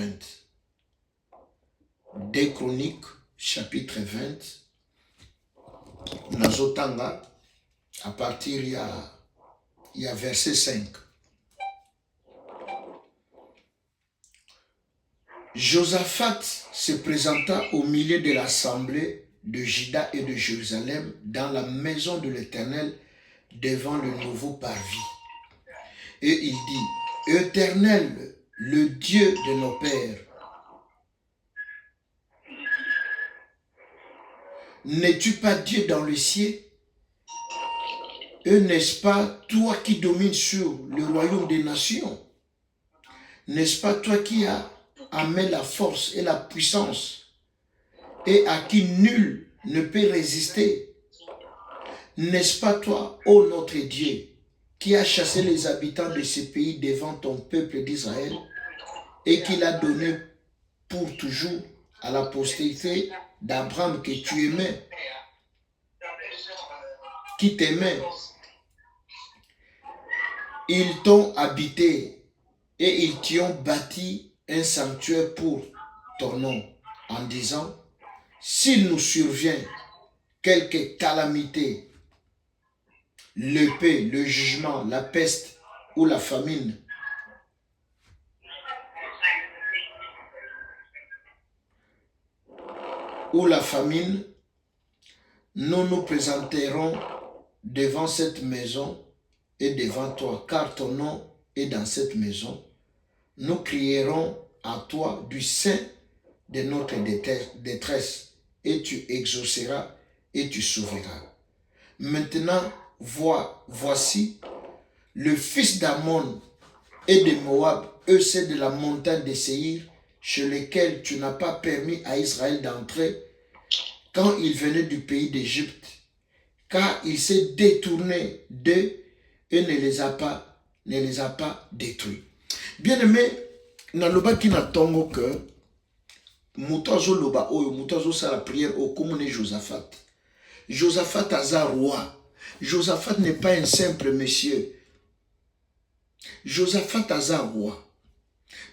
20. 2 Chroniques, chapitre 20. Nazotanga, à partir, il y a verset 5. Josaphat se présenta au milieu de l'assemblée de Juda et de Jérusalem dans la maison de l'Éternel devant le nouveau parvis. Et il dit, Éternel, le Dieu de nos pères, n'es-tu pas Dieu dans le ciel? Et n'est-ce pas toi qui domines sur le royaume des nations? N'est-ce pas toi qui as amené la force et la puissance et à qui nul ne peut résister? N'est-ce pas toi, ô notre Dieu, qui a chassé les habitants de ce pays devant ton peuple d'Israël et qui l'a donné pour toujours à la postérité d'Abraham que tu aimais, qui t'aimait? Ils t'ont habité et ils t'y ont bâti un sanctuaire pour ton nom, en disant, s'il nous survient quelque calamité, l'épée, le jugement, la peste ou la famine, nous nous présenterons devant cette maison et devant toi, car ton nom est dans cette maison. Nous crierons à toi du sein de notre détresse, et tu exauceras et tu sauveras. Maintenant, voici, le fils d'Ammon et de Moab, eux c'est de la montagne de Séhir, chez lesquels tu n'as pas permis à Israël d'entrer quand il venait du pays d'Égypte, car il s'est détourné d'eux et ne les a pas détruits. Bien-aimé, nalobaki na tongo que mutazo loba oyo mutazo sa la prière au commune Josaphat. Josaphat aza roi. Josaphat n'est pas un simple monsieur. Josaphat aza roi.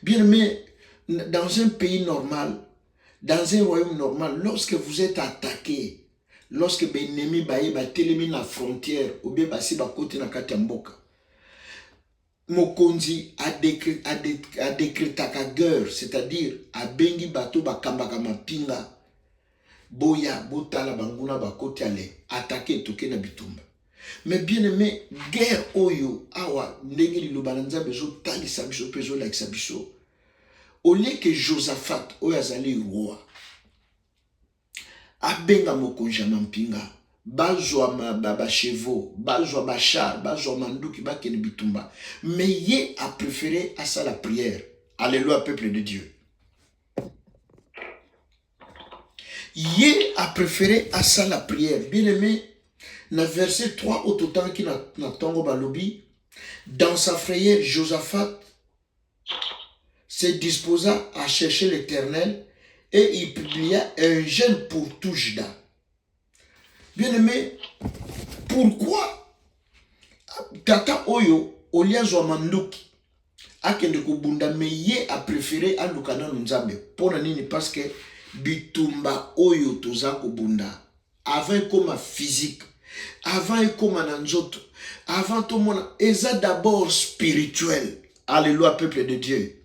Bien-aimé, dans un pays normal, dans un royaume normal, lorsque vous êtes attaqué, lorsque l'ennemi ba telemi na frontière ou bien basi ba côté na kati ya mboka, mokonzi a décrétaka guerre, c'est-à-dire a bengi bato ba kambaka mapinga boya botala banguna ba côté ale attaquer toke na bitumba. Mais bien aimé, guerre oyo awa ndenge liloba na Nzambe zo talisa biso pezo la biso. Au lieu que Josaphat oyo azali roi abenga mokonzi mampinga bazwa ba chevaux, bazwa ba char, bazwa manduki bakene bitumba, mais ye a préféré à ça la prière. Alléluia, peuple de Dieu. Ye a préféré à ça la prière. Bien aimé, dans verset 3 au total qui na tongo balobi, dans sa frayeur Josaphat se disposa à chercher l'Éternel et il publia un jeûne pour tout Juda. Bien aimé, pourquoi Tata Oyo, Olia Zwamanduki, akende kubunda, mais ye a préféré à Lukana Nzambe. Pour nini, parce que bitumba Oyo toza kubunda, avant comme physique, avant comme nanzoto, avant tout le monde, eza d'abord spirituel. Alléluia, peuple de Dieu.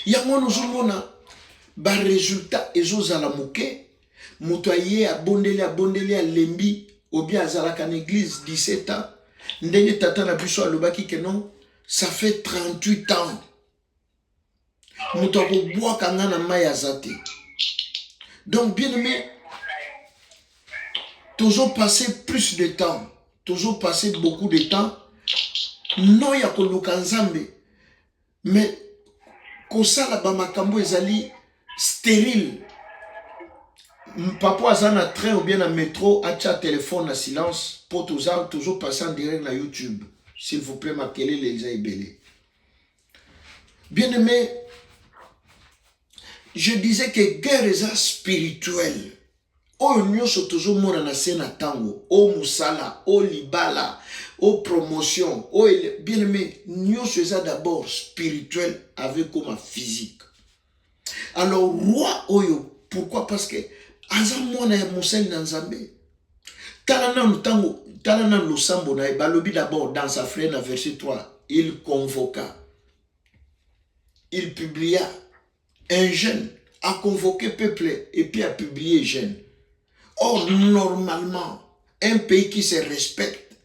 Yango nozomona ba résultat ezozala moke, moto aye abondeli alembi ou bien azalaka na église 17 ans, ndenge tata na biso alobaki que non, ça fait 38 ans. Moto akobwaka nga na mai azate. Donc bien aimé, toujours passer plus de temps, toujours passer beaucoup de temps, non ya koluka Nzambe, mais kosala ba makambo ezali stérile. Papa aza na train ou bien na métro, acha téléphone na silence pour toujours passer en direct na YouTube. S'il vous plaît, makele les aibele. Bien aimé, je disais que guerre est spirituelle. O nyonso toujours mona na sena tango, o musala, o libala, o promotion, o bien aimé, c'est d'abord spirituel avec comme physique. Alors, roi Oyo, pourquoi? Parce que Azamwana ya Moussel Nanzambe. Talana Lusambo na Balobi d'abord dans sa frère na verset 3, il convoqua, il publia un jeune, a convoqué peuple et puis a publié jeune. Or, normalement, un pays qui se respecte,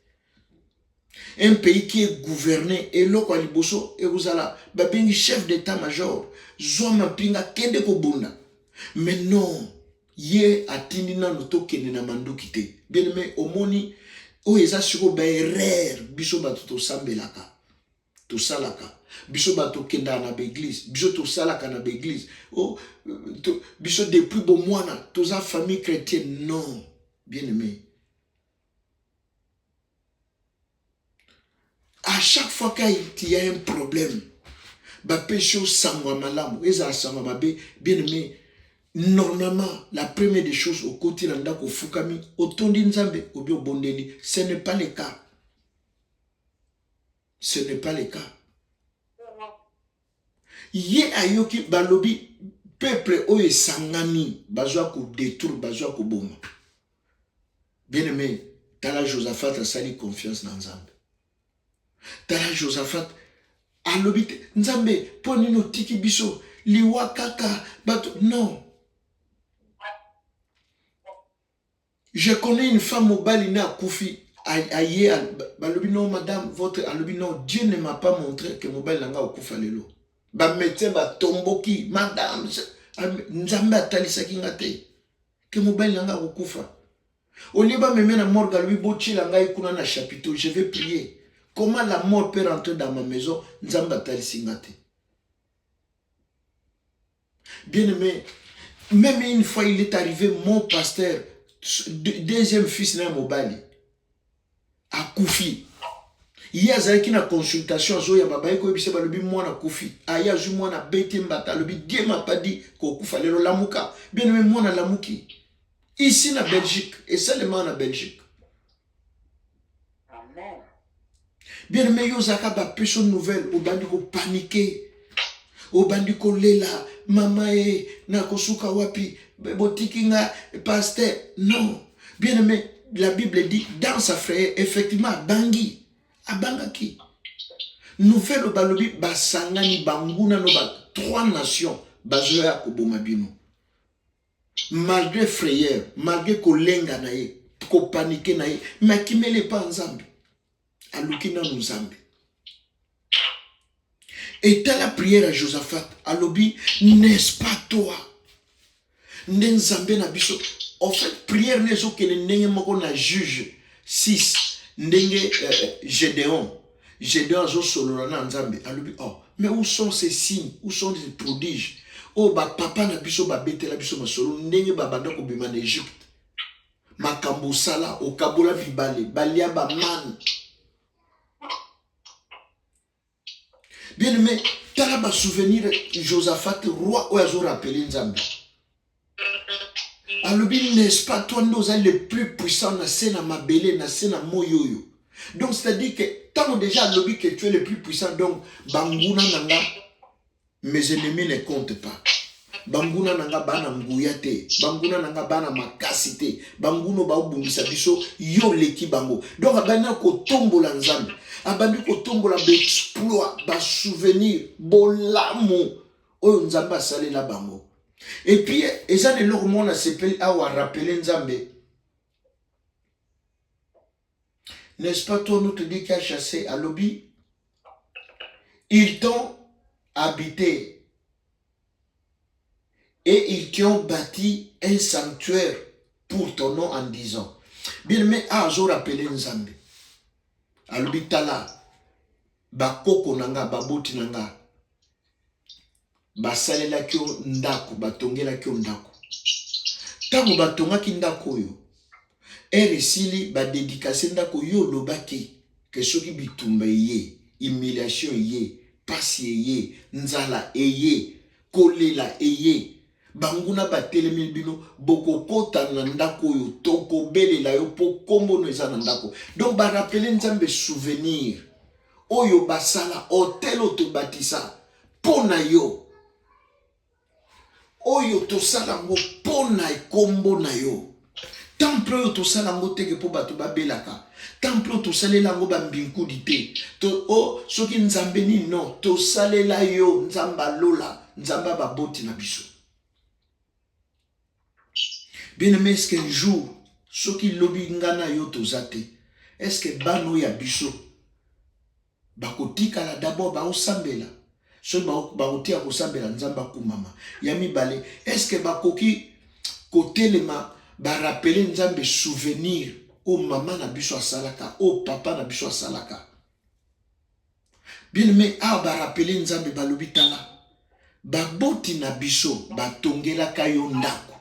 un pays qui est gouverné, et l'eau kwa liboso, et vous allez, babingi chef d'état-major, zoma pinga kende ko bunda. Mais non, ye atindi na noto kende na manduki te. Bien aimé, omoni, o eza siko ba erreur, biso bato to sambelaka, to salaka. Biso bato kenda na l'église, biso to salaka na l'église. Oh, biso depuis bon mois toza famille chrétienne, non, bien aimé. À chaque fois qu'il y a un problème, ba péché sangwa malamu, eza sangwa mabe, bien aimé. Normalement, la première des choses au côté de ko fukami, au tondi nzambe, au bio bondeli, ce n'est pas le cas. Ce n'est pas le cas. Ye ayoki balobi peuple oye sangani bazwa ko détruire bazwa ko boma. Bien aimé, tala Josaphat a sali confiance dans Nzambe. Tala Josaphat alobi Nzambe poni no tiki biso liwa kaka bato non. Je connais une femme au Balina à Koufi. Aïe, balobi non madame, votre alobi non, Dieu ne m'a pas montré que mon bal langa au Koufa lelo. Ba médecin ba tomboki, madame, Nzambe atalisaki ngate que mon bal langa au Koufa. Au lieu ba me mena morgue lui bochi langa ikuna na chapiteau, je vais prier. Comment la mort peut rentrer dans ma maison? Nzambe atalisi ngate. Bien aimé, même une fois il est arrivé mon pasteur, deuxième fils na mobali a Koufi. Il y a qui na consultation zo ya baba ko bise balobi mwana Koufi. Aya zu mwana bete mbata lobi Dieu m'a pas dit ko kufa lelo lamuka. Bien aimé mwana lamuki. Ici na Belgique et seulement na Belgique. Amen. Bien aimé yo zaka ba personne nouvelle au bandi ko paniquer. Au bandi ko lela mama e na kosuka wapi botiki nga pasteur. Non. Bien aimé, la Bible dit dans sa frère effectivement bangi abangaki. Nouvelle balobi basangani banguna no ba trois nations bazoya ko bomabino. Malgré frayeur, malgré kolenga na ye, ko paniquer na ye, mais qui mêle pas Nzambe. Alukina no Nzambe. Et telle la prière à Josaphat, alobi, n'est-ce pas toi? Nzambe na biso. En fait, prière n'est pas que n'enge moko na juge 6, ndenge Gédéon. Gédéon zo solo na Nzambe. Alobi, oh, mais où sont ces signes? Où sont ces prodiges? Oh, ba papa na biso ba bete la biso masolo ndenge ba banda ko bima na Égypte. Makambo sala o kabola bibale, balia ba man. Bien aimé, tala ba souvenir Josaphat roi ou azo rappelé Nzambe. Alobi, n'est-ce pas toi nous le plus puissant na sena mabele na sena moyoyo. Donc c'est-à-dire que tant déjà alobi que tu es le plus puissant, donc banguna nanga mes ennemis ne comptent pas. Banguna nanga bana mguyate, banguna nanga bana makasite, banguno ba ubungisa biso yo leki bango. Donc abana ko tombola Nzambe, abandi ko tombola ba exploit, ba souvenir, bolamu oyo Nzambe asali la bango. Et puis, et ça, le monde a s'appelé à rappeler Nzambe. N'est-ce pas toi, nous te dit qu'il a chassé à Lobi? Ils t'ont habité et ils t'ont bâti un sanctuaire pour ton nom en disant. Bien, mais à zo rappeler Nzambe. À Lobi tala, ba koko nanga, ba boti nanga. Basalela kyo ndako, batongela kyo ndako. Tango batonga ki ndako yo, eresili ba dédicace ndako yo lobaki, que soki bitumba ye, humiliation ye, pasi ye, nzala ye, kolela ye, banguna batelemi bino, boko kota na ndako yo, toko belela yo po kombo no eza na ndako. Donc ba rappeler Nzambe souvenir, oyo basala hôtel otobatisa pona yo oyo tosala ngo pona ekombo na yo temple oyo tosala ngo teke po bato babelaka temple oyo tosalela ngo bambinkudi te soki nzambe nini non tosalela yo nzambe alola nzambe ababoti na biso. Bien-aimé, est-ce qu'un jour soki lobi ngana yo tozate est-ce que bano ya biso bakotikala d'abord baosambela soki bakotia kosambela nzambe akumama ya mibale est-ce que bakoki kotelema barapele nzambe souvenir o mama na biso asalaka o papa na biso asalaka. Bien-aimé, barapele nzambe balobi tala baboti na biso batongelaka yo ndako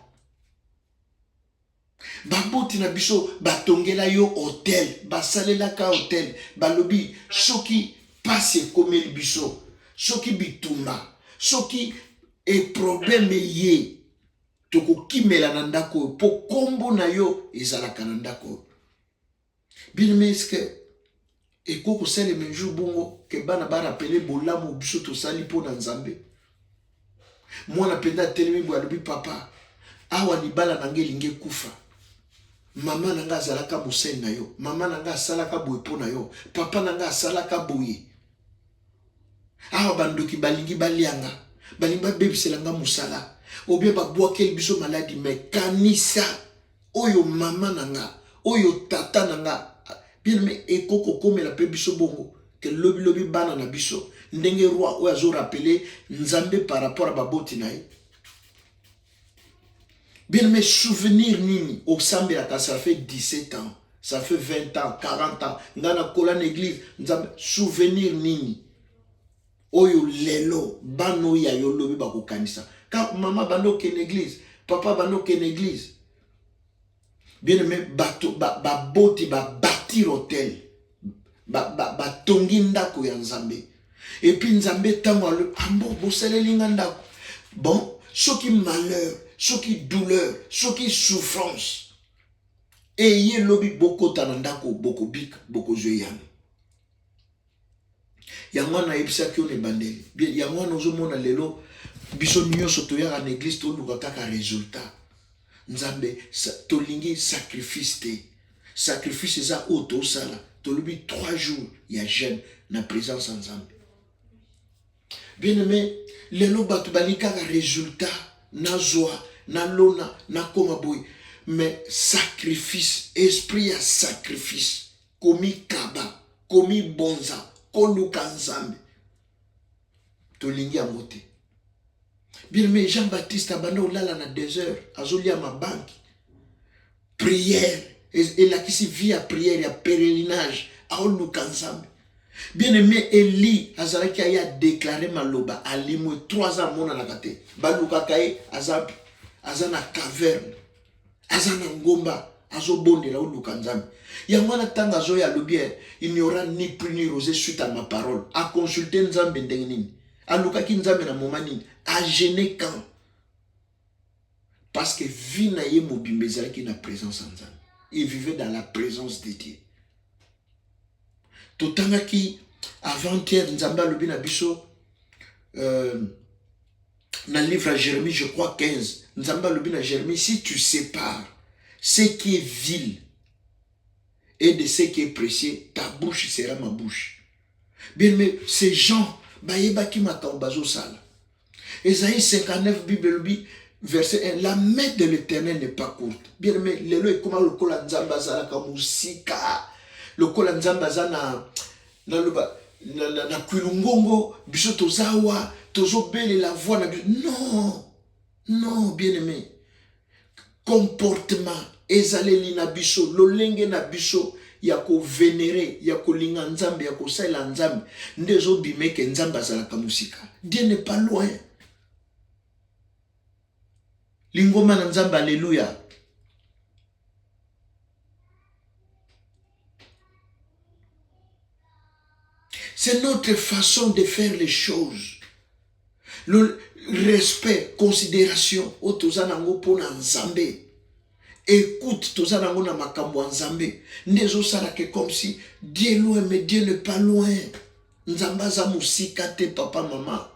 baboti na biso batongela yo hotel basalelaka hotel balobi soki pasi ekomeli biso soki bitumba soki problème ye tokokimela na ndako po kombo na yo ezalaka na ndako. Bien-aimé, est-ce que ekoko salema jour bongo ke bana barapele bolamu biso tosali mpo na nzambe mwana penda telemi bo alobi papa awa libala nange elingi ekufa mama nanga azalaka moseni na yo mama nanga asalaka boye mpo na yo papa nanga asalaka boye awa bandoki balingi balianga balingi babebiselanga mosala obie babwakeli biso maladi me kanisa oyo mama nanga oyo tata nanga bien-aimé ekoko komela pe biso bongo ke lobi bana na biso ndenge roi oyo azo rappeler nzambe par rapport à baboti na ye. Bien-aimé, souvenir nini osambelaka ça fait 17 ans ça fait 20 ans 40 ans ngana kola na église nzambe souvenir nini oyo lelo bano ya yo lobi bakokanisa ka mama bano ke na église papa bano ke na église. Bien-aimé, bato baboti bâtir hôtel batongi ndako ya nzambe et puis nzambe tango alo ambo bosaleli nga ndako bon soki malheur soki douleur soki souffrance eye lobi bokota na ndako bokobika bokozwe yana yango wana yebisaki yo na ebandeli yango wana ozomona lelo biso nyonso toyaka na église toluka kaka résultat nzambe tolingi sacrifice te sacrifice eza oyo tosala tolobi 3 jours ya jeûne na présence ya nzambe. Bien-aimé, lelo bato balingi kaka résultat na joie na lona na koma boy mais sacrifice esprit ya sacrifice komi kaba komi bonza koluka nzambe tolingi yango te. Bien-aimé, Jean-Baptiste abanda olala na désert azolia mabanki prière elakisi vie ya prière ya pèlerinage aoluka nzambe. Bien-aimé, Eli azalaki aya déclaré maloba alimwe 3 ans monanaka te balukaka ye aza na caverne aza na ngomba azobondela oluka nzambe yango wana ntango azoya alobi il n'y aura ni plus ni rosée suite à ma parole aconsulte nzambe ndenge nini alukaki nzambe na moma nini agene quand parce que vie na ye mobimba ezalaki na présence ya nzambe il vivait dans la présence de Dieu. Totangaki avant-hier nzambe alobi na biso na livre à Jérémie je crois 15 nzambe alobi na Jérémie si tu sépares ce qui est vil et de ce qui est précieux ta bouche sera ma bouche. Bien mais ces gens bayebaki makambo bazosala Ésaïe 59 Bible lobi verset 1 la main de l'Éternel n'est pas courte. Bien mais lelo ekoma lokola nzambe azalaka musika lokola nzambe azana na kwilungongo biso tozawa tozobele la voix na biso non bien aimé comportement ezaleli na biso lolenge na biso ya ko vénérer ya ko linga nzambe ya ko sala nzambe ndezo bimeke nzambe azalaka musika. Dieu n'est pas loin. Lingoma na nzambe alléluia. C'est notre façon de faire les choses. Le respect, considération, o tozanango pona nzambe. Écoute, tozanango na makambo nzambe. Nezo salake comme si Dieu est loin, mais Dieu n'est pas loin. Nzambaza musikate papa mama.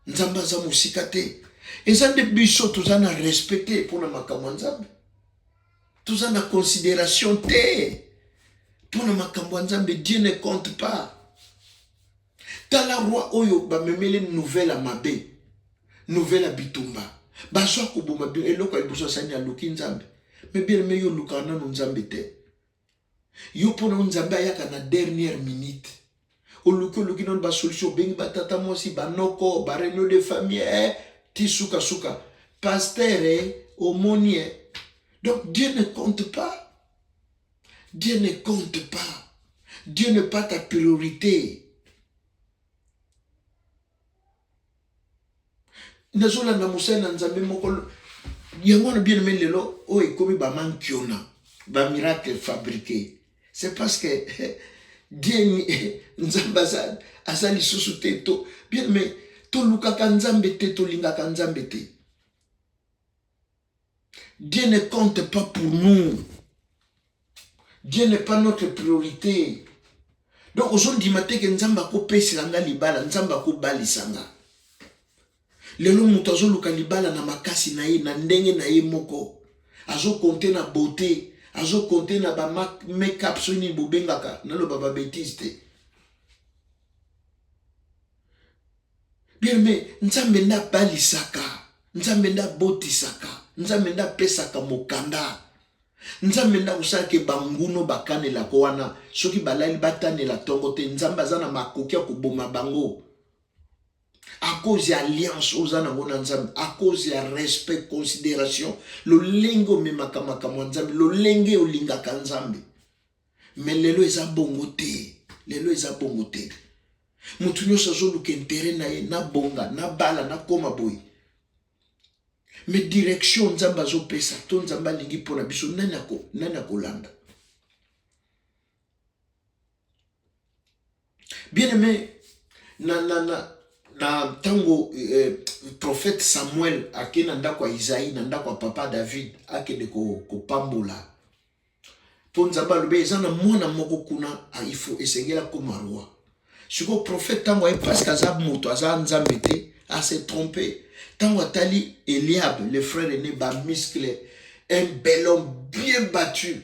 Nzambaza musikate. Ezande biso tozana respecté pour na makambo nzambe. Tozana considération te. Pour na makambo nzambe, Dieu ne compte pas. Tala roi oyo ba memele nouvelle à mabe. Nouvelle à bitumba. Baswa ko boma bi eloko ibuso sanya luki nzambe. Mais bien me yo lukana no nzambe te. Yo pona nzambe ayaka na dernière minute. Oluki non ba solution bengi batata mosi banoko ba réunion de famille ti suka suka pasteur aumônier. Donc Dieu ne compte pas. Dieu ne compte pas. Dieu n'est pas ta priorité. Nazola na musena nzambe moko yango na bien aimé lelo o ekomi ba mankiona ba miracle fabriqué. C'est parce que Dieu nzambe asali susu te to bien mais to lukaka nzambe te to lingaka nzambe te. Dieu ne compte pas pour nous. Dieu n'est pas notre priorité. Donc aujourd'hui matin que nzamba ko pesanga libala nzamba ko balisanga. Lelo mutu azoluka libala na makasi na ye na ndenge na ye moko. Azo compter na beauté, azo compter na ba make-up soni bobengaka na lo baba bêtise te. Bien mais nzambe nda balisaka, nzambe nda botisaka, nzambe nda pesaka mokanda. Nzambe nda usake banguno bakanela ko wana soki balali batanela tongo te nzamba zana makoki ya koboma bango. À cause de l'alliance aux anamons, à cause de respect, considération, le lingo me makamaka mwanzambi, le lenge o linga kanzambi. Mais lelo eza bongote, lelo eza bongote. Mutunyo sazo luke intere na ye, na bonga, na bala, na koma boy. Mais direction nzamba zo pesa, ton nzamba lingi pona biso nana kolanda. Bien aimé, na tango prophète Samuel akena ndako Isaïe na ndako papa David akende ko pambola ponza balube ezana mwana moko kuna il faut esengela koma roi siko prophète tango e parce qu'azab moto azan nzambe te a se tromper tango atali Eliab le frère aîné ba musclé un bel homme bien battu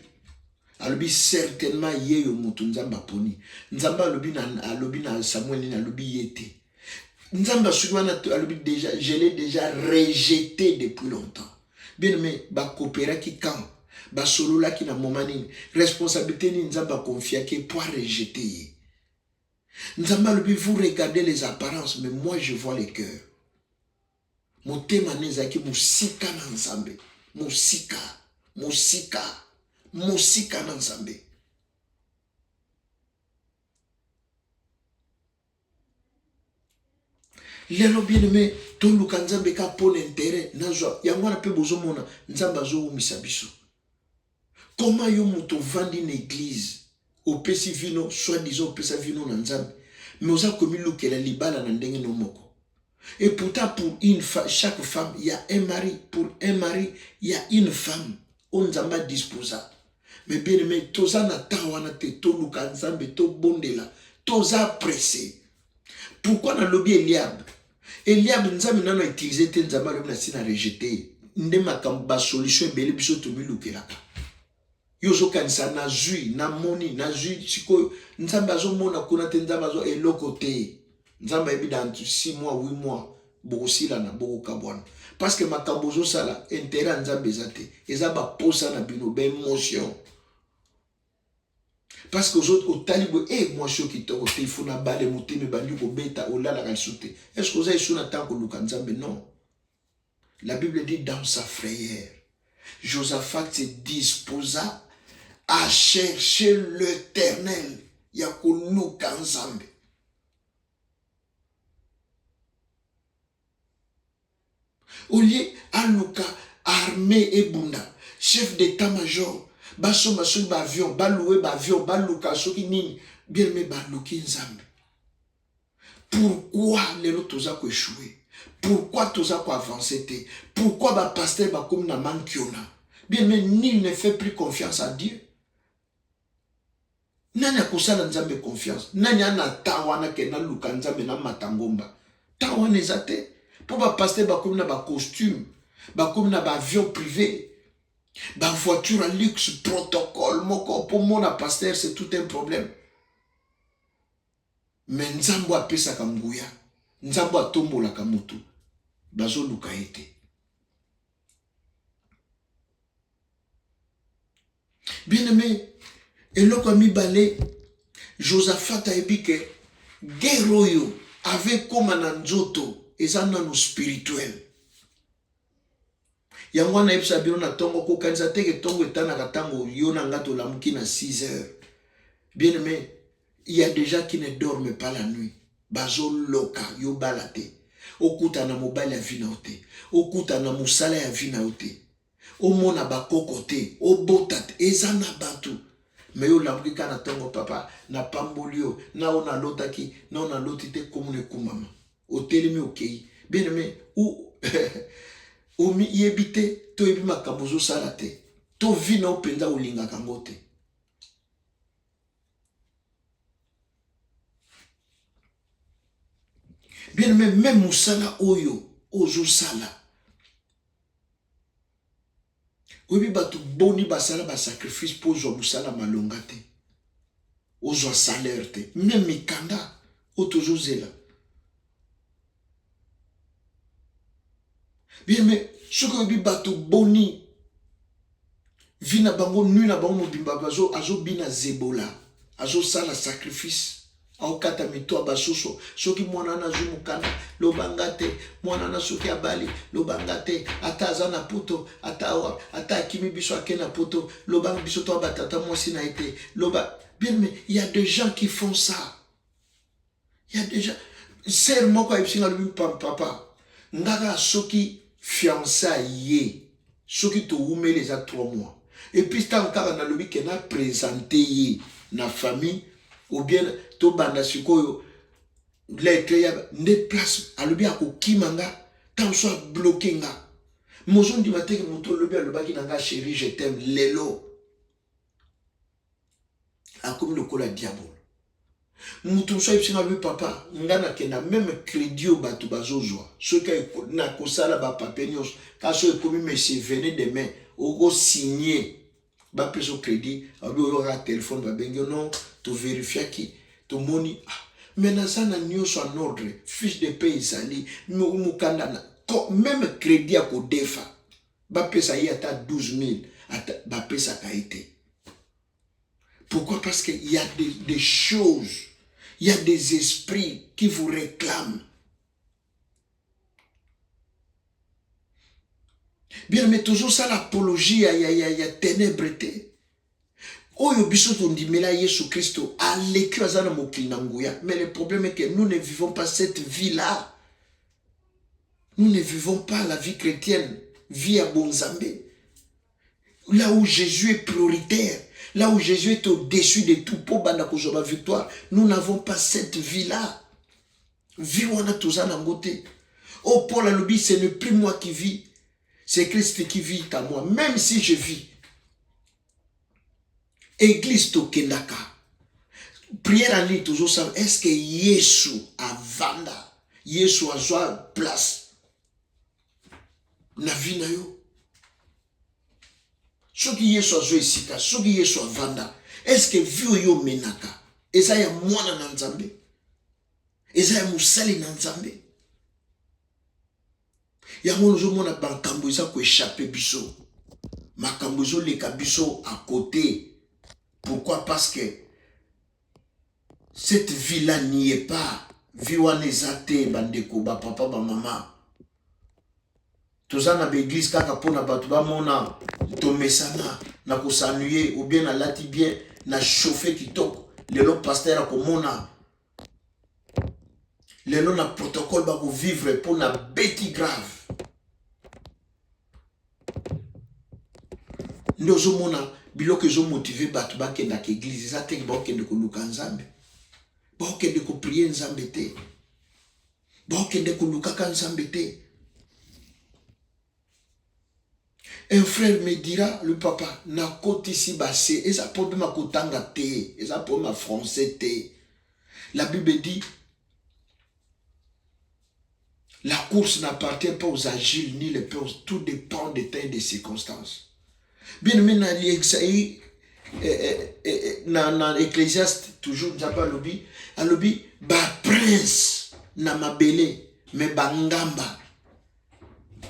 alobi certainement yeyo moto nzamba poni nzamba alobi na Samuel na alobi yete. Nzamba suivana déjà, je l'ai déjà rejeté depuis longtemps. Bien mais ba coopéra qui quand ba solo là qui na momani responsabilité ni nzamba confia qui pour rejeter. Nzamba le vous regardez les apparences mais moi je vois les cœurs. Mon thème nezaki musika na nzambe. Musika na nzambe. Lelo bien aimé to luka nzambe ka pona intérêt nazwa yango na pe bozomona nzamba zo misabiso. Comment yo muto vandi na église au pesi vino soit disons pesa vino na nzambe mais oza komi lukela libala na ndenge no moko. Et pourtant pour chaque femme il y a un mari, pour un mari il y a une femme on nzamba disposa. Mais bien aimé toza na tawana te to luka nzambe to bondela toza pressé. Pourquoi na lobby Eliab nzambe nano utilisé te nzamba lo na sina rejeté nde makamba solution bele biso to milukelaka yozo kanisa na zui na moni na zui siko nzamba zo mona kuna te nzamba zo eloko te nzamba ebi dans 6 mois 8 mois bokosila na bokokabwana parce que makambo zo sala intérêt nzambe ezate ezaba posa na bino ba émotion. Parce que aux autres, au talibou, moi je suis qui te il faut na balle mouté me bandu ko beta au la la sauté. Est-ce que vous avez sur tant que Lukanzambe? Non. La Bible dit dans sa frayeur, Josaphat se disposa à chercher l'Éternel. Yako Lukanzambe. Au lieu à Luka armée et bunda, chef d'état-major. Baso maso ba avion, ba loué ba avion, ba luka soki nini, bien mais ba luki nzambe. Pourquoi les autres toza ko échouer? Pourquoi toza ko avancer te? Pourquoi ba pasteur ba comme na mankiona? Bien mais nul ne fait plus confiance à Dieu. Nani akosala nzambe confiance? Nani ana tawana ke na luka nzambe na matangomba? Tawana ezate. Pour ba pasteur ba comme na ba costume, ba comme na ba avion privé, ba voiture à luxe, protocole, moko pour mon pasteur c'est tout un problème. Mais nzambo apesa kanguya, nzambo atombola kamutu, bazo luka ete. Bien aimé, eloko mibale, Josaphat a dit que guerre avait comme un nzoto, et ça non spirituel. Yango na epsa bino na tongo ko kanisa teke tongo etana katango yona ngato la mukina 6 heures. Bien aimé, il y a des gens qui ne dorment pas la nuit. Bazo loka yo balate. Okuta na mobile ya vinaote. Okuta na musala ya vinaote. Omona bakokote, obotat ezana batu. Mais yo lambrika na tongo papa na pambolio na ona lotaki na ona lotite komune kumama. Otelemi okei. Bien aimé, ou omi yebite to yebi makambozo salate. To vina openda olinga kangote. Bien aimé, même musala oyo ozo sala. Oyebi batu boni basala ba sacrifice pour zo musala malonga te. Ozo salaire te. Même mikanda otozo zela. Bien mais ce que oyebi batu boni vina bango nui na bango mobimba bazo azo bina zebola. Azo sala sacrifice. Aokata mito abasoso soki mwana na zumu kana lobangate mwana na soki abali lobangate ata azana poto ata akimi biso akena poto lobang biso to batata mwasi na été loba. Bien mais il y a des gens qui font ça. Il y a des gens ser moko ayipsinga lubi papa ngaka soki fiancé soki to umele za 3 mois et puis tant kaka na lobi kena présenter na famille ou bien to banda sikoyo lettre ya ne place alobi akokimanga tant soit bloqué nga mozo ndi mateke moto lobi alobaki nanga chérie je t'aime lelo akomi lokola diable mutu so ipsinga lui papa ngana kena même crédit au batu bazozwa ce que na kosala ba papenios kaso ekomi monsieur venez demain ogo signer ba peso crédit abi oyo téléphone ba bengo non to vérifier qui to moni maintenant ça na nyonso en ordre fiche de paie ezali mukanda na même crédit à kodefa ba pesa yi ata 12 000 ata ba pesa ka été. Pourquoi? Parce qu'il y a des choses, il y a des esprits qui vous réclament. Bien, mais toujours ça l'apologie, il y a ténébreté. Oyo biso tondimela Yesu Christo a l'écu azana mokili na nguya. Mais le problème est que nous ne vivons pas cette vie-là. Nous ne vivons pas la vie chrétienne, vie à Bonzambé. Là où Jésus est prioritaire, là où Jésus est au-dessus de tout pour banda kozoba victoire, nous n'avons pas cette vie-là. Vie wana tozana ngote. Oh Paul alobi, ce n'est plus moi qui vis, c'est Christ qui vit à moi. Même si je vis. Église tokendaka. Prière en ligne toujours ça. Est-ce que Yesu a vanda? Yesu a joie place. Na vie na yo. Soki Yesu a joie isika. Soki Yesu a vanda. Est-ce que vie yo menaka? Eza ya mwana na nzambe. Eza ya musali na nzambe. Yango nozo mona bankambo eza ko échapper biso. Makambo zo leka biso à côté. Pourquoi? Parce que cette vie-là n'y est pas. Vie wana ezate bandeko ba papa ba maman. Tozana ba église kaka pona batu ba mona to mesana na ko s'ennuyer ou bien na lati bien na chauffer kitoko. Lelo pasteur akomona. Lelo na protocole ba ko vivre pour na bêti grave. Ndozo mona biloko ezo motiver batu ba kenda ke église za te ba kende ko luka nzambe. Ba kende ko prier nzambe te. Ba kende ko luka ka nzambe te. Un frère me dira, le papa, na côte ici bassé, et ça problème à kotanga te, et ça problème à français te. La Bible dit, la course n'appartient pas aux agiles ni les peurs, tout dépend des temps et des circonstances. Bien aimé, dans l'Ecclésiaste, toujours, nous avons lobby, ba prince, na mabele, mais bangamba,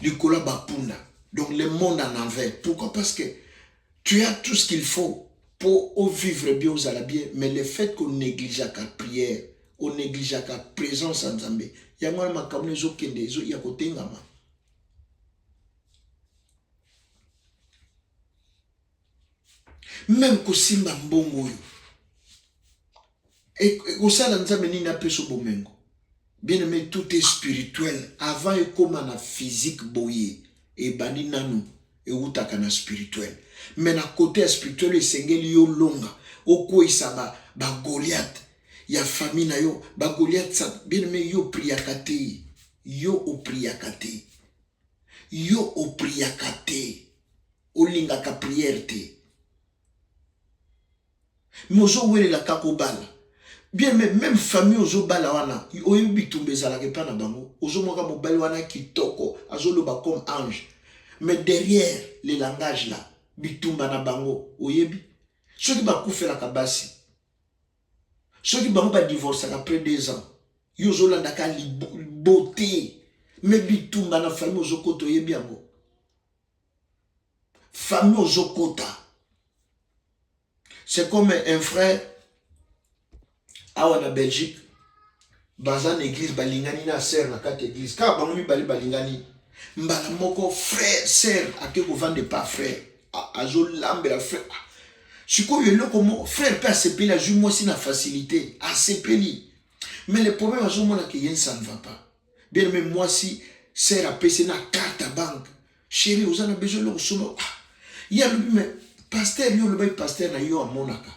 likola bapunda. Donc le monde en envers. Pourquoi? Parce que tu as tout ce qu'il faut pour vivre bien aux bien, mais le fait qu'on néglige la prière, on néglige la présence en Zambé, il y a moi ma kamne zo kende zo ya kotengama. Même ko simba mbongo yo. Et au sala nzambe ni na peso bomengo. Bien aimé, tout est spirituel. Avant et comme na physique boye et bani nanu et utaka na spirituel. Mais na côté spirituel esengeli yo longa oko isaba ba Goliath ya famille na yo ba Goliath sa bien aimé yo priakate yo o priakate yo o priakate o linga ka prière te mozo wele la kakobala bien même famille ozo bala wana oyo bitumbe la kepa na bango ozo moka mobali wana kitoko azolo ba comme ange. Mais derrière les langages là, bitumba na bango, oyebi. Ceux qui ba koufela kabasi. Ceux qui ba divorcer après 2 ans. Yozo landaka li beauté. Mais bitumba na famille ozokoto oyebi ango. Famille ozokota. C'est comme un frère awa na Belgique. Bazan église balingani na sœur na kate église. Ka bango bali balingani. Mbala moko frère, sœur, à qui vous vendez pas frère. Azo lambe la frère. Si quoi le comment frère peut accepter la joue moi si na facilité, accepter. Mais le problème à moi que ça ne va pas. Bien même moi si sœur a payé na carte à banque. Chérie, vous en avez besoin de somme. Il y a le mais pasteur yo le bail pasteur na yo à Monaka.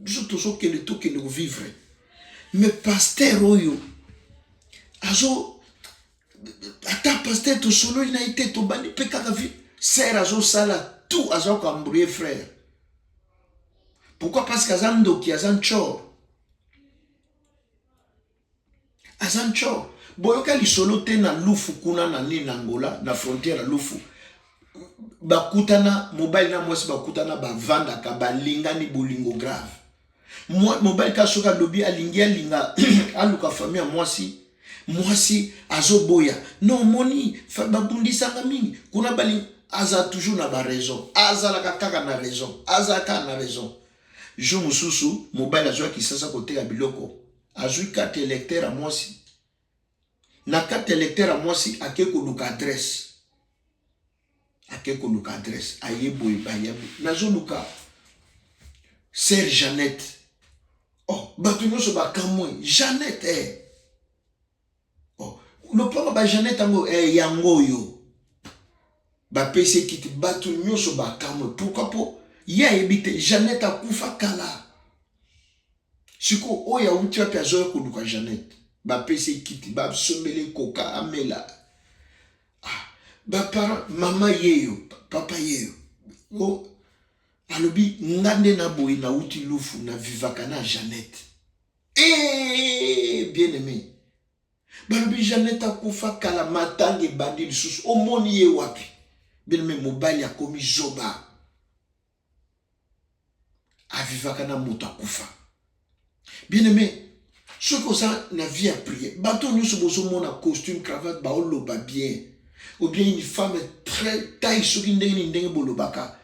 Je toujours que le tout que nous vivre. Mais pasteur oyo azo ata pasteur to solo ina ite to bani pe kaka vi sert azo sala tout azo ko embrouiller frère. Pourquoi? Parce qu'azan doki azan chor. Azan chor. Boyoka li solo te na lufu kuna na ni Angola na frontière lufu. Bakutana mobile na mwasi bakutana ba vanda ka balingani bolingo grave. Moi mobile ka soka lobi alinga aluka famille mwasi azoboya non moni babundisanga mingi kuna bali aza toujours na ba raison aza la kaka na raison aza ka na raison jo mususu mobile azwa kisasa koteka biloko azwi carte électeur a mwasi na carte électeur a mwasi akeko luka adresse ayeboye bayabu nazo luka Sœur Jeannette. Oh batu nyonso bakamwe Jeannette le papa ba Jeannette ango yango yo ba pese kiti batu nyoso ba kamwe pourquoi po ya ebite Jeannette akufa kala siko oya uti api azoya koluka Jeannette ba pese kiti ba sombele koka amela ba para mama yeyo papa yeyo o alobi ngande na boyi na uti lufu na vivaka na Jeannette bien aimé balobi Jeannette akufa kala matangi bandi lisusu omoni ye wapi bien aimé mobali akomi zoba avivaka na moto akufa bien aimé ce que ça na vie à prier bato nyonso bozomona costume cravate baoloba bien ou bien une femme très taille soki ndenge bolobaka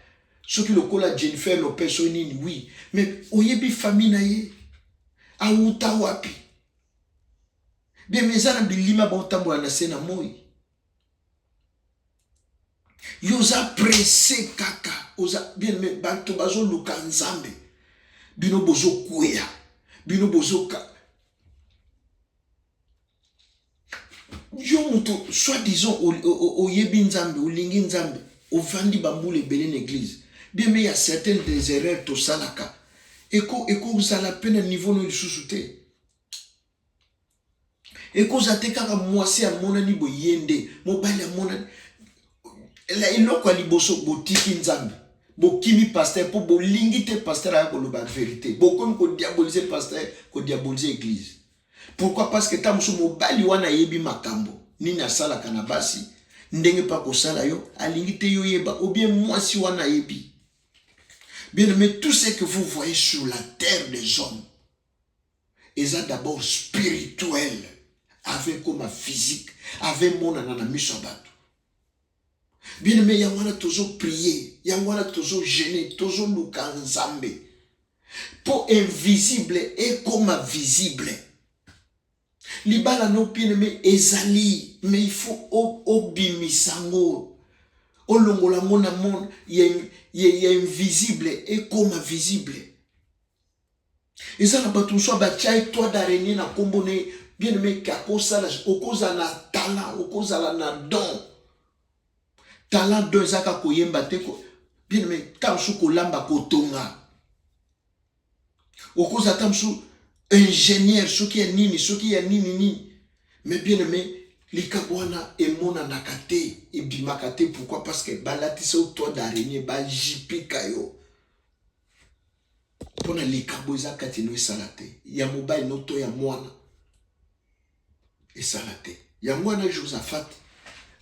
soki lokola Jennifer Lopez nini oui mais oyebi famille na ye auta wapi bien mezana bilima bontambola na sena moi yoza pressé kaka oza bien mais bato bazo luka nzambe bino bozo kuya bino bozo ka yo moto soi-disant oyebi nzambe olingi nzambe ovandi bambule belé l'église bien mais il y a certaines des erreurs to salaka eko uzala pena niveau no lisusu te eko zate kaka mwasi amona ni boyende mobali amona la iloko ya liboso botiki nzambe. Bokimi pasteur pour bolingi te pasteur a koloba vérité. Bokomi ko diaboliser pasteur, ko diaboliser église. Pourquoi? Parce que tamusu mobali wana yebi makambo. Nini asala kanabasi. Ndenge pa kosala yo. Alingi te yo yeba. Ou bien mwasi wana yebi. Bien aimé, tout ce que vous voyez sur la terre des hommes, ils ont d'abord spirituel, avec comme physique, avec mon ananami sabato. Bien aimé, il y a toujours prier, il y a toujours gêner, toujours nous nzambe. Pour invisible et comme visible. Libala no bien aimé, ezali, mais il faut obimisango. Olongola mona mon, il y a invisible et comme visible. Et ça n'a pas tout ça, bah tiens, toi d'araignée na combone, bien aimé, kakosa la, okoza na talent, okoza la na don. Talent don zaka koyemba te ko, bien aimé, tamsu kolamba kotonga. Okoza tamsu ingénieur, ce qui est nini, ce qui est nini. Mais bien aimé, likabwana emona nakate et bimakate. Pourquoi? Parce que balatisa au toit d'araignée, ba jipika yo. Pona likabo eza kati no esalate. Ya mobile noto ya mwana esalate. Ya mwana Josaphat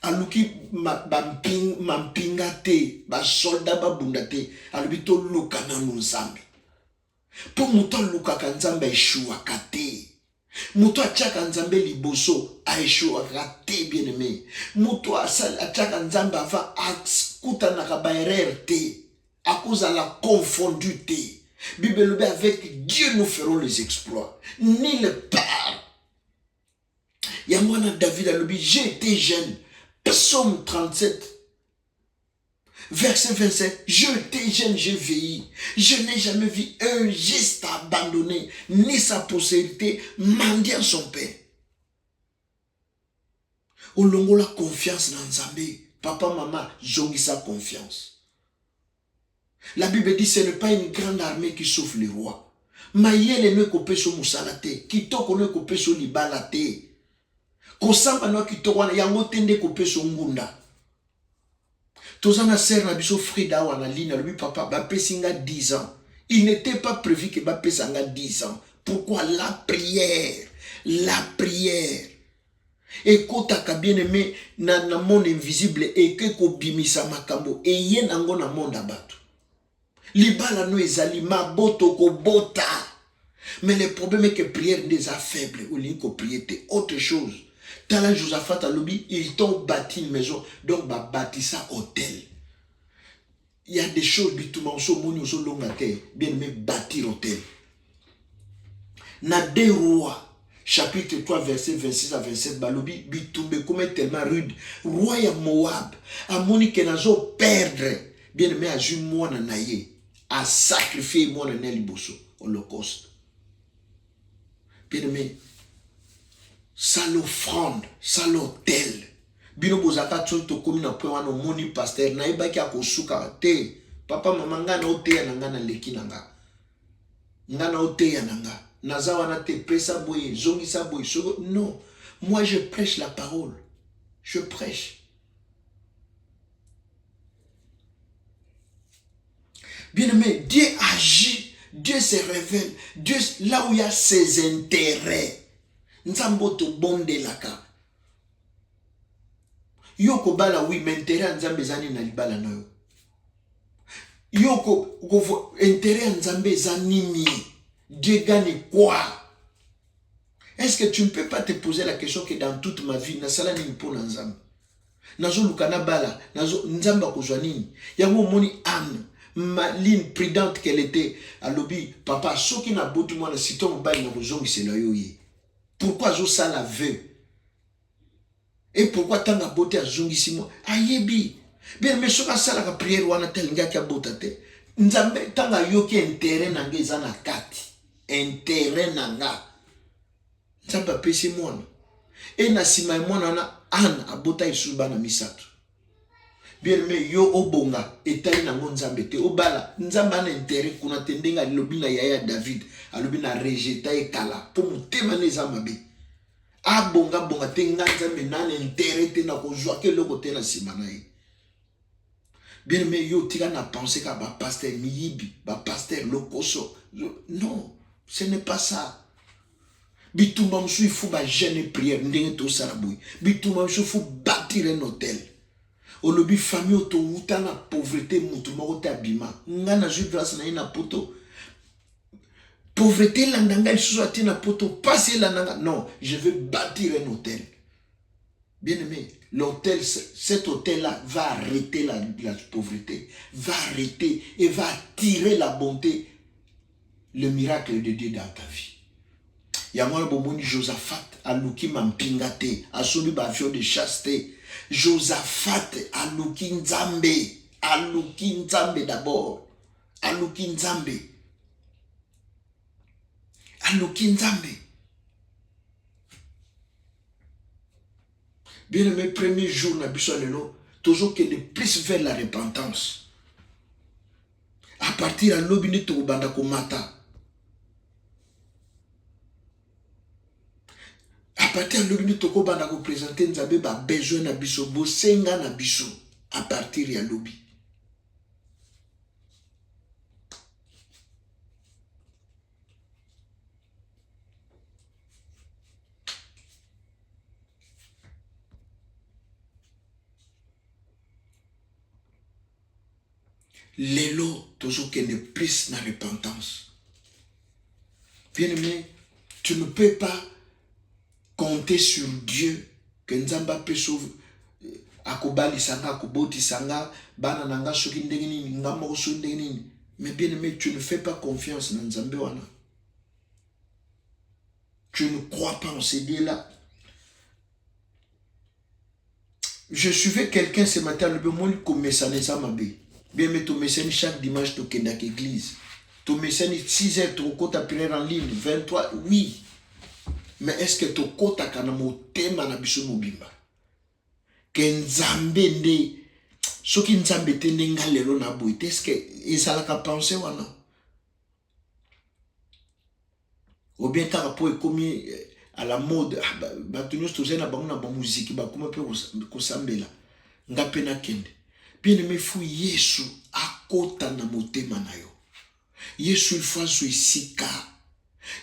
aluki mampinga te, ba soldat ba bunda te, alubi to luka na nzambe. Po muto luka ka nzambe eshuaka te. Muto achaka nzambe liboso aeshuaka te, bien aimé. Muto achaka nzambe ava akuta na kabaerer te. Akoza la confondu te. Bible dit avec Dieu nous ferons les exploits. Nulle part. Yamwana David a le dit, j'étais jeune. Psaume 37. Verset 27. J'étais jeune, j'ai vieilli. Je n'ai jamais vu un geste abandonné, ni sa postérité mendiant son père. Olongo la confiance dans Nzambe. Papa, maman, zongi sa confiance. La Bible dit ce n'est pas une grande armée qui sauve le roi. Mayele ne kopé so musalate, kitoko ne kopé so libalate. Kosamba no kitoko wana yango tende kopé so ngunda. Tozana sœur na biso Frida wana lina lui papa ba pesinga 10 ans. Il n'était pas prévu que ba pesanga 10 ans. Pourquoi? La prière. La prière. Et kotaka bien aimé na monde invisible et que ko bimisa makambo et yen ango na monde abato. Libala no ezali maboto ko bota. Mais le problème est que prière des a faible ou l'inko prier autre chose. Tala Josaphat a lobby, ils t'ont bâti une maison, donc bah bâti ça hôtel. Il y a des choses bituma so moni so longa terre, bien aimé bâtir hôtel. Na 2 Rois chapitre 3 verset 26 à 27 balobi bitumbe comme tellement rude. Roi ya Moab a moni que nazo perdre, bien aimé a ju moi na naye. A sacrifié moi na liboso holocauste. Bien aimé, ça l'offrande, ça l'hôtel. Bino bozaka tsoto komi na point wana moni pasteur na ibaki akosuka te. Papa mama nga na oteya na nga na leki na nga. Nga na oteya na nga. Naza wana te pesa boye, zongisa boye. Non, moi je prêche la parole. Je prêche. Bien aimé, Dieu agit, Dieu se révèle, Dieu là où il y a ses intérêts. Nzambo to bonde laka. Yoko bala oui, mais intérêt nzambe zani na libala na yo. Yoko intérêt nzambe zanini. Dieu gagne quoi? Est-ce que tu ne peux pas te poser la question que dans toute ma vie, na sala ni pour nzambe. Nazo lukana bala, nazo nzamba kozwa nini? Yango moni Anne. Maline prudente qu'elle était à lobby papa ce qui n'a pas de moi si ton bail na kozongi c'est là yoye. Pourquoi zo ça la veut? Et pourquoi tant na beauté à zongi si moi ayebi bien mais ce que ça la prière wana telinga ka botate nzambe tanga yoki intérêt na ngeza na kati intérêt nanga nzamba pesi mwana et na sima mwana na an abota isuba na misato. Bien mais yo obonga etali na nzambe te obala nzamba na intérêt kuna tendenga lobi na yaya David alobi na rejeta ekala po mutema neza mabe abonga bonga te nzambe na intérêt te na kozwa ke loko te na sima na ye. Bien aimé, yo tika na pensé qu'à pasteur Miyibi, pasteur Lokoso. Non, ce n'est pas ça. Bitumba msou il faut jeûner prière ndenge to saraboui. Bitumba msou il faut bâtir un hôtel. Olobi famille auto wuta na pauvreté mutu moko te abima. Nga na ju grâce na ina poto. Pauvreté landanga il soit na poto passer landanga. Non, je vais bâtir un hôtel. Bien aimé, l'hôtel, cet hôtel-là va arrêter la pauvreté, va arrêter et va attirer la bonté, le miracle de Dieu dans ta vie. Yamwana bomoni Josaphat aluki mampingate, asubi bavio de chasteté. Josaphat aluki nzambe d'abord, aluki nzambe. Bien aimé, premier jour, na biso lelo, toujours que de plus vers la repentance. À partir de l'obini to banda komata. À partir de l'obini to banda ko présenter nzabe ba besoin na biso, bo senga na biso. À partir de l'obi. L'élo, toujours qu'il y ait plus de repentance. Bien aimé, tu ne peux pas compter sur Dieu que Nzamba peut sauver. Akobali sanga, akoboti sanga, bana nanga soki ndenge nini, ngamo so ndenge nini. Mais bien aimé, tu ne fais pas confiance dans Nzambe wana. Tu ne crois pas en ces dieux-là. Je suivais quelqu'un ce matin, le monde comme Messané Mabe. Bien, mais tu messènes chaque dimanche, tu es dans l'église. Tu messènes 6 heures, tu as prière en ligne, 23, oui. Mais est-ce que tu as un thème na biso mobimba? Que Nzambe nde, ce qui Nzambe te nenga lelo na boite, est-ce que ezalaka penser wana? Ou bien quand rapport est commis à la mode, batunyo stozena bango na ba musique, ba kuma pe ko sambela. Nga pena kende. Bien aimé, fou Yesu akota na motema na yo. Yesu il faut sika.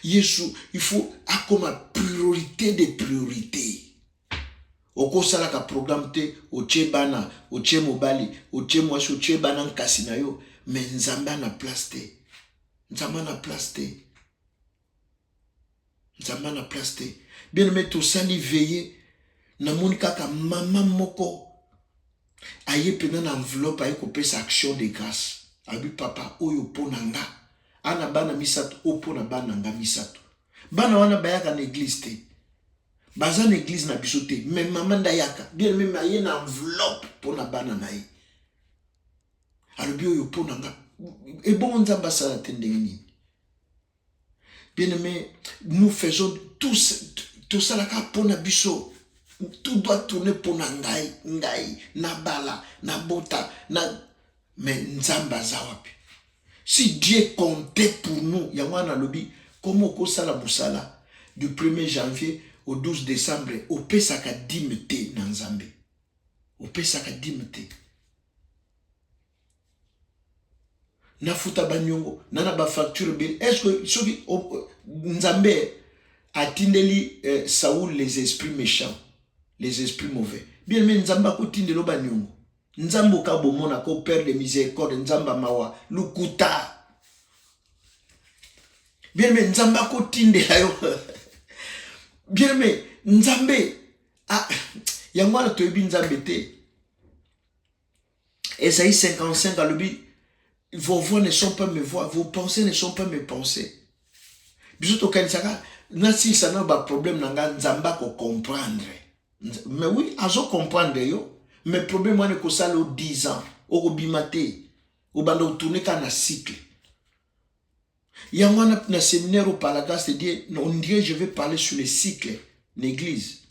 Yesu il faut akoma priorité des priorités. Oko sala ka programme te oche bana, oche mobali, oche mwasi, oche bana nkasi na yo, mais Nzamba na place te. Nzamba na place te. Nzamba na place te. Bien aimé, to sali veiller na moni kaka maman moko. Aye pendant enveloppe aye ko pesa action de grâce. Abi papa oyo ponanga. Ana bana misato opona bana nga misato. Bana wana bayaka na église te. Baza na église na biso te. Mais maman ndayaka. Bien même aye na enveloppe pona bana na ye. Alobi oyo ponanga. Et bon Nzamba sala tendenge nini. Bien aimé, nous faisons tout ça la pona biso. Tout doit tourner pour ngai, na bala, na bota, na... Mais Nzamba zawapi. Si Dieu comptait pour nous, yamwana lobi, comment ko sala busala, du 1er janvier au 12 décembre, au pesaka dimete na Nzambe. Au pesaka dimete. Na futa banyongo, nana ba facture bill. Est-ce que, soki, Nzambe a tindeli Saoul les esprits méchants? Les esprits mauvais. Bien aimé, Nzamba kutinde lo banyongo. Nzambo ka bomona ko père de miséricorde, Nzamba mawa, lukuta. Bien aimé, Nzamba kutinde ayo. Bien aimé, Nzambe, ah, yangwana toyebi Nzambe te. Esaïe 55 a lebi, vos voix ne sont pas mes voix, vos pensées ne sont pas mes pensées. Bisoto kanisaka, nasi sana ba problème nanga Nzamba ko comprendre. Mais oui, azo comprendre yo. Mais problème moi ne ko sala 10 ans, o bimate, o banda tourner ka na cycle. Yangwana na séminaire au Palagas te dit, on dirait je vais parler sur les cycles l'église.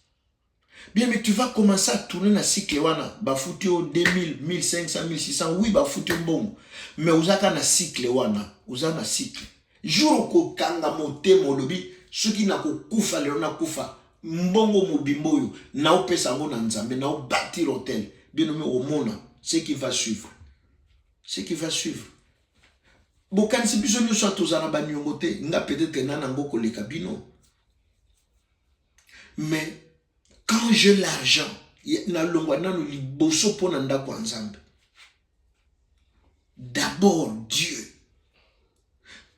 Bien mais tu vas commencer à tourner na cycle wana, ba foutu au 2000, 1500, 1600, oui ba foutu bon. Mais uzaka na cycle wana, uzana cycle. Jour ko kanga motemo lobi, ceux qui na ko kufa le na kufa. Mbongo mobimboyo na opesa ngo na Nzambe na bâtir hôtel bien nommé au mona ce qui va suivre Ce qui va suivre. Bokan si biso nyo soit tozana ba nyongote, nga peut-être nana ngoko le kabino. Mais quand j'ai l'argent, na longwa nanu liboso pona ndako nzambe. D'abord Dieu.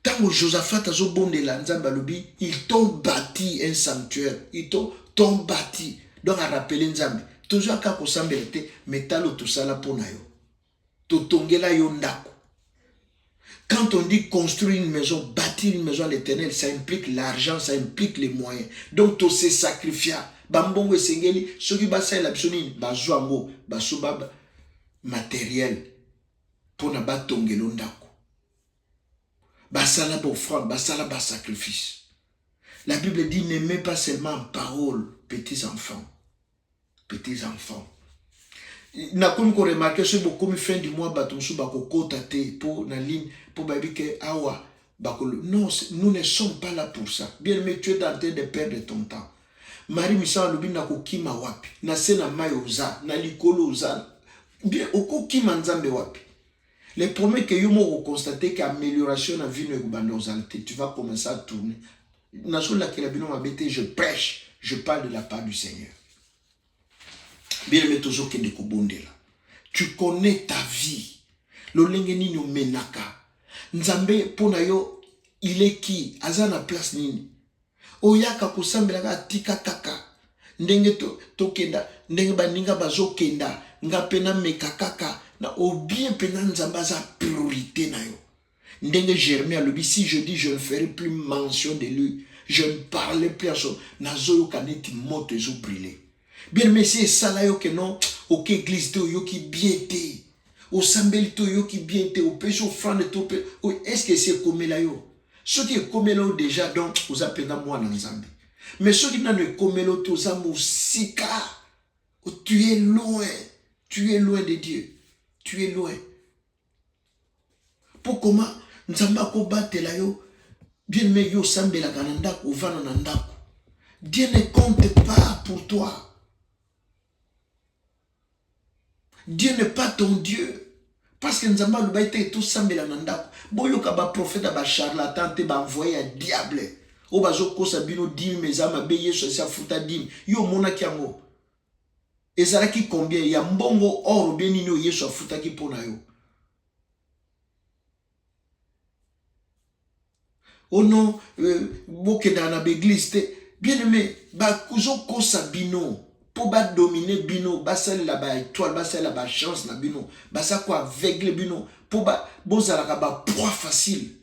Tant Josaphat a zobondela nzambe alobi, ils t'ont bâti un sanctuaire, ils t'ont bâti. Donc à rappeler nzambe, toujours ka kosambelete metalo tosala pona yo. Totongela yo ndako. Quand on dit construire une maison, bâtir une maison à l'Éternel, ça implique l'argent, ça implique les moyens. Donc, tu sais sacrifier. Bambongo et Sengeli, ceux qui basent la bisonine, bazuango, basubab matériel, pour ne pas tomber l'ondako. Basala offrande, basala bas sacrifice. La Bible dit, n'aimez pas seulement en parole, petits enfants. Petits enfants. Na comme qu'on remarque ce beaucoup fin du mois batonsu bako kota te pour na ligne pour baby que awa bakolo. Non, nous ne sommes pas là pour ça. Bien mais tu es en train de perdre ton temps. Marie misa lobi na ko kima wapi na sena mayoza na likolo oza bien oko kima nzambe wapi. Les premiers que yo mo constater qu'amélioration na vie ne kubanda ozalité, tu vas commencer à tourner. Na so la que la bino mabete je prêche, je parle de la part du Seigneur. Bien aimé toujours que de kobondela. Tu connais ta vie. Lolenge nini menaka. Nzambe pona yo il est qui? Azana place nini? Oyaka kusambela ka tika kaka. Ndenge to kenda, ndenge baninga bazo kenda, nga pena mekakaka na obien pena nzamba za priorité na yo. Ndenge Jérémie alobi, si je dis je ne ferai plus mention de lui, je ne parlerai plus à son nazo yo kaneti moto ezo brûler. Bien mais c'est ça là que non, ok église to yo qui bien té, au sambeli to yo qui bien té, au péché offrande to pe, est-ce que c'est comme là yo? Ce qui est comme là déjà donc vous appelez moi dans Zambie. Mais ce qui n'a ne comme là to zamu sika, tu es loin de Dieu, tu es loin. Pour comment nzamba ko batela yo, bien mais yo sambela kananda ko vana nandako. Dieu ne compte pas pour toi. Dieu n'est pas ton Dieu. Parce que nous avons été tous sambela nandako. Boyo ka ba prophète ba charlatan te ba envoyer un diable. O ba zo kosa bino dim mezama be yeso sa futa dim. Yo mona kiango. Ezala ki combien ya mbongo or bien nino yeso futa ki pona yo. Oh non, boke dans l'église te bien aimé ba kuzo kosa bino. Pour ba dominer bino, ba sel la ba étoile, ba sel la ba chance na bino, ba sa quoi aveugle bino, pour ba bozala ka ba proie facile.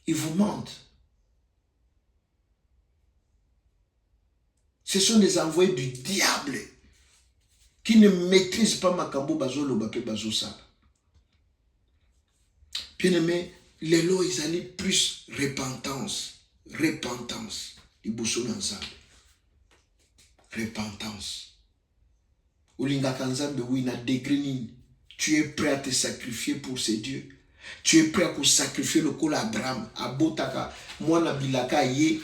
Ils vous mentent. Ce sont des envoyés du diable qui ne maîtrisent pas makambo bazo lo bape bazo ça. Bien aimé, les lois ils allaient plus repentance, ils boussonnent ensemble. Repentance. Olinga kanzambe oui na degré nini. Tu es prêt à te sacrifier pour ces dieux. Tu es prêt à sacrifier le col Abraham. Abotaka mwana bilaka ye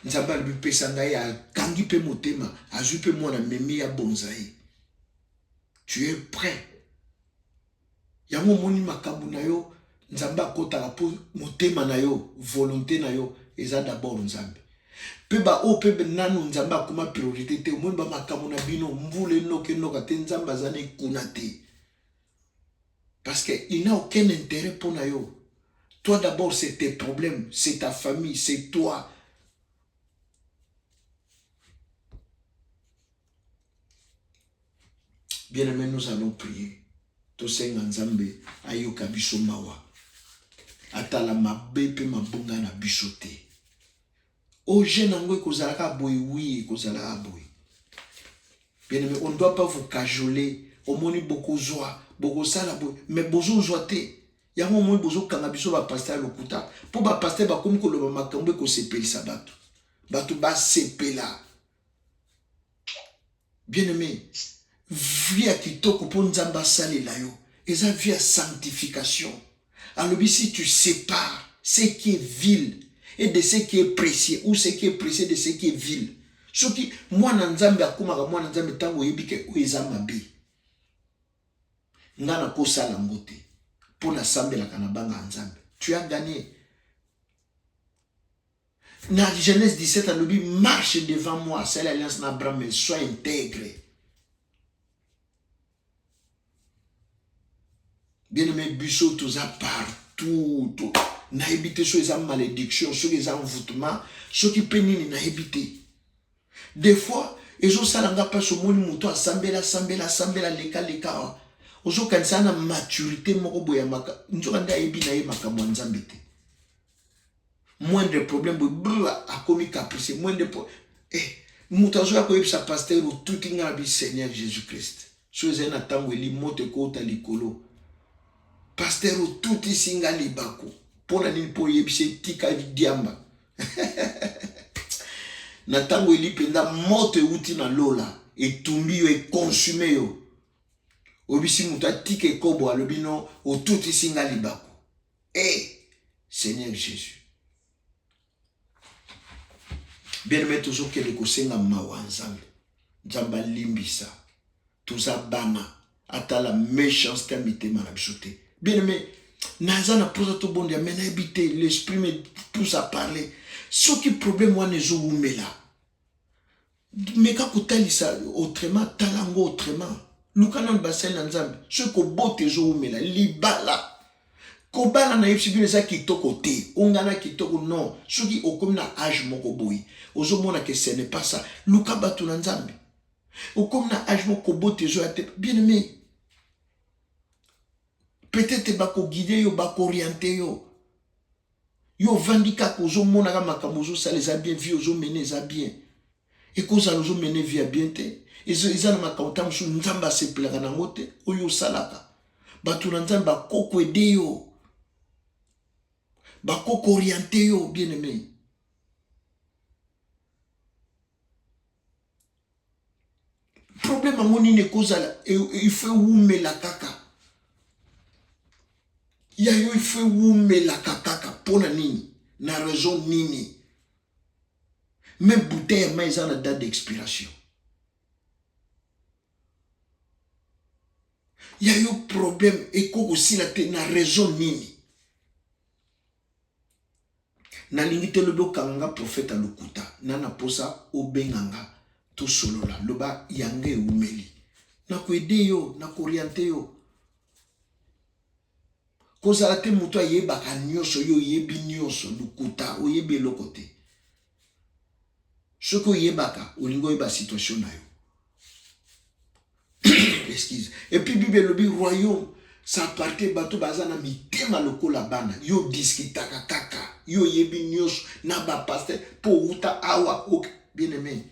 nzamba lupesanga ya kangi pe motema azupe mwana meme ya bonzaye. Tu es prêt. Yango moni makabu na yo nzamba kota po motema na yo, volonté na yo eza d'abord nzambe. Peba o pebe nanu nzamba kuma priorité te omoni ba makambo na bino mbule noke noka te nzamba zane kunate. Parce que il n'a aucun intérêt pour nayo. Toi d'abord c'est tes problèmes, c'est ta famille, c'est toi. Bien aimé, nous allons prier. Tosenga nzambe ayoka biso mawa. Atala mabe pe mabunga na biso te. O jeune angwe kozalaka boy oui kozalaka boy. Bien aimé, on ne doit pas vous cajoler. Au moni beaucoup joie, beaucoup sala boy, mais bozo joité. Yango moni bozo kanga biso ba pasteur lokuta. Pour ba pasteur ba comme ko lo makambo ko sepeli sabatu. Batu ba sepela. Bien aimé, vie à kitoko po nzamba salela yo. Eza vie à sanctification. Alors si tu sépares ce qui est vil et de ce qui est précieux, ou ce qui est précieux de ce qui est vil. Ce qui, moi, Nzambe akumaka, moi, Nzambe tango yebike ou ezamabe. ngana ko sala ngote pour na sambela kanabanga nzambe. Tu as gagné. Na Genèse 17 a dit marche devant moi, c'est l'alliance d'Abraham, mais sois intègre. Bien aimé, biso tout ça partout. Na habité sur les malédictions, sur les envoûtements, ceux qui pénissent na habité. Des fois, ils ont ça n'a pas ce monde mouton sambela leka. Ozo kanisa na maturité moko boya maka. Nzokanda ebi na ye makambo nzambete. Moins de problèmes a commis caprice, moins de problèmes. Moutazo a koyeb sa pasteur ou tout inga bi Seigneur Jésus-Christ. Chose na tango li mote ko ta likolo. Pasteur ou tout isinga libako. Pona nini po yebise tika diamba. Na tango li penda mote uti na lola et tumbi yo et consumé yo. Obisi muta tike kobo alobino ou tout isinga libako. Seigneur Jésus. Bien-aimé, toujours que les kosenga mawanzambe. Nzamba limbisa. Tout ça bana. Ata la méchanceté mité marabisoté. Bien-aimé, nazana posa to bon dia mena habité, l'esprit me pousse à parler. Ce qui problème moi ne zo umela. Mais quand kotalisa autrement, talango autrement. Lukana basel nzambe. Ce ko bote zo umela libala. Kobala na yepsi bine za kitoko te, ongana kitoko non, soki okomi na âge moko boyi, ozomona que ce n'est pas ça. Luka batu na nzambe. Okomi na âge moko bote zo ate, bien aimé. Peut-être bako guider yo, bako orienter yo. Yo vandika ko ozomona ka makambo zo sala za bien, vie ozo mener za bien. Et ko za ozo mener vie bien te. Eza na makambo tamsu nzamba se plaka na ngote, oyo salaka. Batu na nzambe bakoko ede yo. Bakoko orienté yo, bien aimé. Problème à mon ine kozala, il faut oume la kaka. Il faut oume la kaka pour la nini, na raison nini. Même bouteille mais ils ont la date d'expiration. Il y a eu problème et qu'on aussi la na raison nini. Na lingite lobo kanga prophète lokuta nana posa obenganga to solola loba yange umeli na ko aider yo na ko orienter yo ko sala te muto yeba ka nyoso yo yebi nyoso lokuta o yebe lokote ce ko yeba ka olingo yeba situation na yo excuse et puis bible lobi royaume ça partait bateau bazana mitema lokola bana yo discutaka kaka yo yebi nyos na ba pasteur po uta awa ok bien aimé